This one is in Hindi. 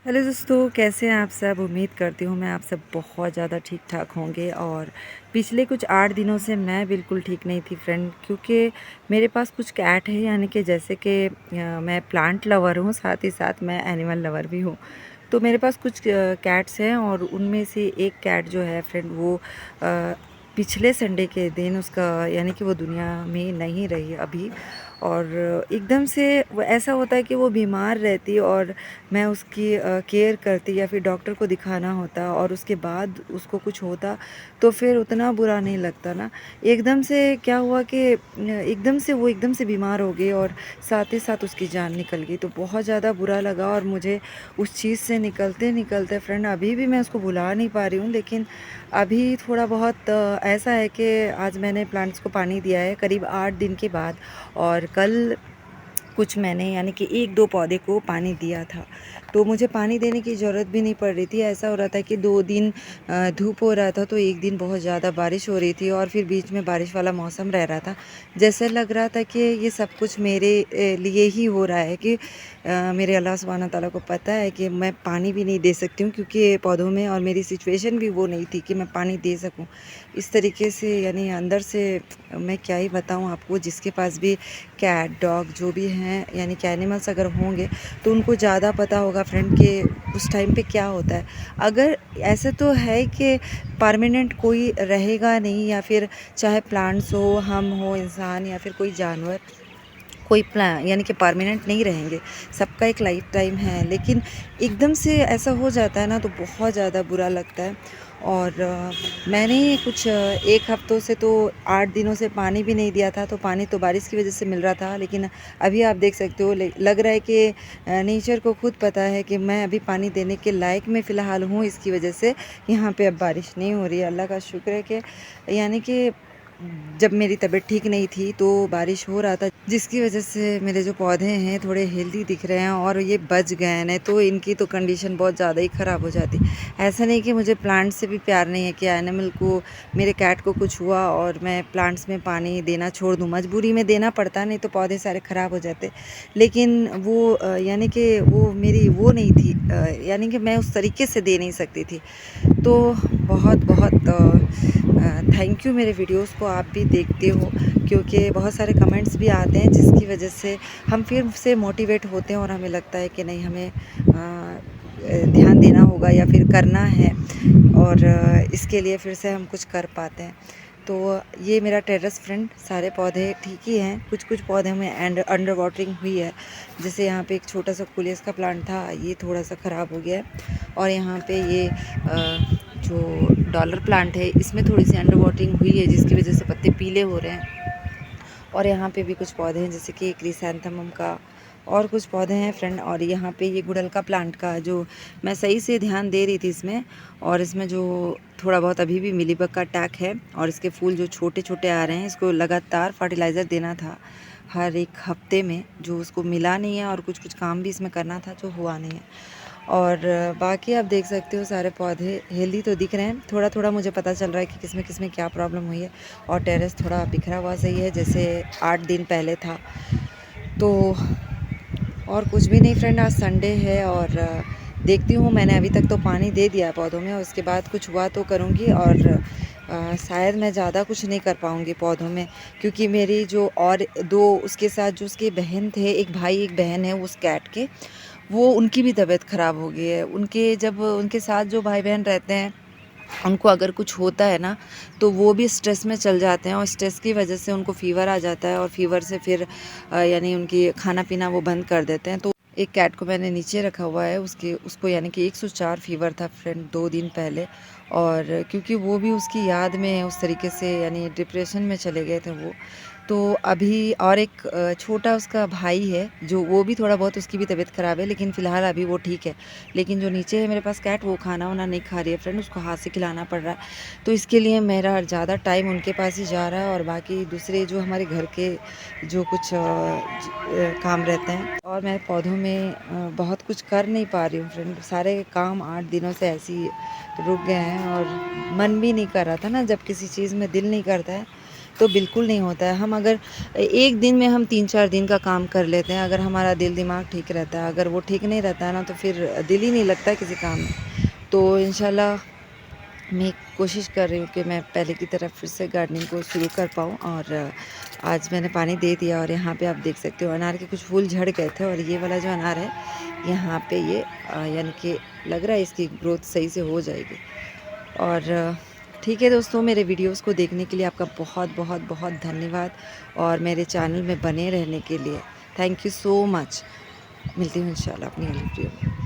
हेलो दोस्तों, कैसे हैं आप सब। उम्मीद करती हूँ मैं आप सब बहुत ज़्यादा ठीक ठाक होंगे। और पिछले कुछ 8 दिनों से मैं बिल्कुल ठीक नहीं थी फ्रेंड, क्योंकि मेरे पास कुछ कैट है, यानी कि जैसे कि मैं प्लांट लवर हूँ, साथ ही साथ मैं एनिमल लवर भी हूँ। तो मेरे पास कुछ कैट्स हैं और उनमें से एक कैट जो है फ्रेंड, वो पिछले संडे के दिन उसका यानी कि वो दुनिया में नहीं रही अभी। और एकदम से वो ऐसा होता है कि वो बीमार रहती और मैं उसकी केयर करती या फिर डॉक्टर को दिखाना होता और उसके बाद उसको कुछ होता तो फिर उतना बुरा नहीं लगता ना। एकदम से क्या हुआ कि एकदम से वो एकदम से बीमार हो गई और साथ ही साथ उसकी जान निकल गई, तो बहुत ज़्यादा बुरा लगा। और मुझे उस चीज़ से निकलते निकलते फ्रेंड अभी भी मैं उसको भुला नहीं पा रही हूँ। लेकिन अभी थोड़ा बहुत ऐसा है कि आज मैंने प्लांट्स को पानी दिया है करीब 8 दिन के बाद, और कल कुछ मैंने यानी कि 1-2 पौधे को पानी दिया था, तो मुझे पानी देने की ज़रूरत भी नहीं पड़ रही थी। ऐसा हो रहा था कि 2 दिन धूप हो रहा था, तो 1 दिन बहुत ज़्यादा बारिश हो रही थी और फिर बीच में बारिश वाला मौसम रह रहा था। जैसे लग रहा था कि ये सब कुछ मेरे लिए ही हो रहा है कि मेरे अल्लाह सुब्हाना तआला को पता है कि मैं पानी भी नहीं दे सकती हूँ, क्योंकि पौधों में और मेरी सिचुएशन भी वो नहीं थी कि मैं पानी दे सकूँ। इस तरीके से यानी अंदर से मैं क्या ही बताऊँ आपको। जिसके पास भी कैट डॉग जो भी हैं यानी कि एनिमल्स अगर होंगे तो उनको ज़्यादा पता होगा फ्रेंड कि उस टाइम पे क्या होता है। अगर ऐसा तो है कि परमानेंट कोई रहेगा नहीं, या फिर चाहे प्लांट्स हो, हम हो, इंसान या फिर कोई जानवर, कोई प्लान यानी कि परमानेंट नहीं रहेंगे। सबका एक लाइफ टाइम है, लेकिन एकदम से ऐसा हो जाता है ना तो बहुत ज़्यादा बुरा लगता है। और मैंने कुछ 1 हफ्तों से तो 8 दिनों से पानी भी नहीं दिया था, तो पानी तो बारिश की वजह से मिल रहा था। लेकिन अभी आप देख सकते हो लग रहा है कि नेचर को खुद पता है कि मैं अभी पानी देने के लायक में फ़िलहाल हूँ, इसकी वजह से यहाँ पे अब बारिश नहीं हो रही है। अल्लाह का शुक्र है कि यानी कि जब मेरी तबीयत ठीक नहीं थी तो बारिश हो रहा था, जिसकी वजह से मेरे जो पौधे हैं थोड़े हेल्दी दिख रहे हैं और ये बच गए हैं, नहीं तो इनकी तो कंडीशन बहुत ज़्यादा ही ख़राब हो जाती। ऐसा नहीं कि मुझे प्लांट से भी प्यार नहीं है कि एनिमल को, मेरे कैट को कुछ हुआ और मैं प्लांट्स में पानी देना छोड़ दूँ। मजबूरी में देना पड़ता, नहीं तो पौधे सारे ख़राब हो जाते। लेकिन वो यानी कि वो मेरी वो नहीं थी, यानी कि मैं उस तरीके से दे नहीं सकती थी। तो बहुत बहुत थैंक यू मेरे वीडियोस को आप भी देखते हो, क्योंकि बहुत सारे कमेंट्स भी आते हैं जिसकी वजह से हम फिर से मोटिवेट होते हैं और हमें लगता है कि नहीं, हमें ध्यान देना होगा या फिर करना है, और इसके लिए फिर से हम कुछ कर पाते हैं। तो ये मेरा टेरेस फ्रेंड सारे पौधे ठीक ही हैं, कुछ कुछ पौधे में अंडर वाटरिंग हुई है। जैसे यहाँ पे एक छोटा सा कुलियस का प्लांट था, ये थोड़ा सा ख़राब हो गया है। और यहाँ पे ये जो डॉलर प्लांट है, इसमें थोड़ी सी अंडर वाटरिंग हुई है, जिसकी वजह से पत्ते पीले हो रहे हैं। और यहाँ पे भी कुछ पौधे हैं, जैसे कि क्रिसैंथेमम का और कुछ पौधे हैं फ्रेंड। और यहाँ पे ये गुड़हल का प्लांट का जो मैं सही से ध्यान दे रही थी इसमें, और इसमें जो थोड़ा बहुत अभी भी मिलीबग का अटैक है और इसके फूल जो छोटे छोटे आ रहे हैं, इसको लगातार फर्टिलाइज़र देना था हर 1 हफ्ते में, जो उसको मिला नहीं है। और कुछ कुछ काम भी इसमें करना था जो हुआ नहीं है। और बाकी आप देख सकते हो सारे पौधे हेल्दी तो दिख रहे हैं। थोड़ा थोड़ा मुझे पता चल रहा है कि किसमें किसमें क्या प्रॉब्लम हुई है। और टेरेस थोड़ा बिखरा हुआ सही है, जैसे 8 दिन पहले था। तो और कुछ भी नहीं फ्रेंड, आज संडे है और देखती हूँ। मैंने अभी तक तो पानी दे दिया पौधों में, और उसके बाद कुछ हुआ तो करूँगी। और शायद मैं ज़्यादा कुछ नहीं कर पाऊँगी पौधों में, क्योंकि मेरी जो और 2 उसके साथ जो उसके बहन थे, एक भाई एक बहन है उस कैट के, वो उनकी भी तबीयत ख़राब हो गई है। उनके जब उनके साथ जो भाई बहन रहते हैं, उनको अगर कुछ होता है ना, तो वो भी स्ट्रेस में चल जाते हैं और स्ट्रेस की वजह से उनको फ़ीवर आ जाता है, और फ़ीवर से फिर यानी उनकी खाना पीना वो बंद कर देते हैं। तो एक कैट को मैंने नीचे रखा हुआ है, उसको यानी कि 104 फ़ीवर था फ्रेंड 2 दिन पहले। और क्योंकि वो भी उसकी याद में उस तरीके से यानी डिप्रेशन में चले गए थे वो। तो अभी और एक छोटा उसका भाई है, जो वो भी थोड़ा बहुत, उसकी भी तबीयत ख़राब है, लेकिन फ़िलहाल अभी वो ठीक है। लेकिन जो नीचे है मेरे पास कैट, वो खाना वाना नहीं खा रही है फ्रेंड, उसको हाथ से खिलाना पड़ रहा है। तो इसके लिए मेरा ज़्यादा टाइम उनके पास ही जा रहा है, और बाकी दूसरे जो हमारे घर के जो कुछ काम रहते हैं। और मैं पौधों में बहुत कुछ कर नहीं पा रही हूँ फ्रेंड। सारे काम 8 दिनों से ऐसे ही रुक गए हैं, और मन भी नहीं कर रहा था ना, जब किसी चीज़ में दिल नहीं करता है तो बिल्कुल नहीं होता है। हम अगर एक दिन में हम 3-4 दिन का काम कर लेते हैं, अगर हमारा दिल दिमाग ठीक रहता है, अगर वो ठीक नहीं रहता है ना तो फिर दिल ही नहीं लगता है किसी काम में। तो इंशाल्लाह मैं कोशिश कर रही हूँ कि मैं पहले की तरह फिर से गार्डनिंग को शुरू कर पाऊँ। और आज मैंने पानी दे दिया और यहाँ पे आप देख सकते हो अनार के कुछ फूल झड़ गए थे, और ये वाला जो अनार है यहाँ पे ये यानी कि लग रहा है इसकी ग्रोथ सही से हो जाएगी। और ठीक है दोस्तों, मेरे वीडियोस को देखने के लिए आपका बहुत बहुत बहुत धन्यवाद, और मेरे चैनल में बने रहने के लिए थैंक यू सो मच। मिलती हूँ इंशाल्लाह अपनी अगली वीडियो में।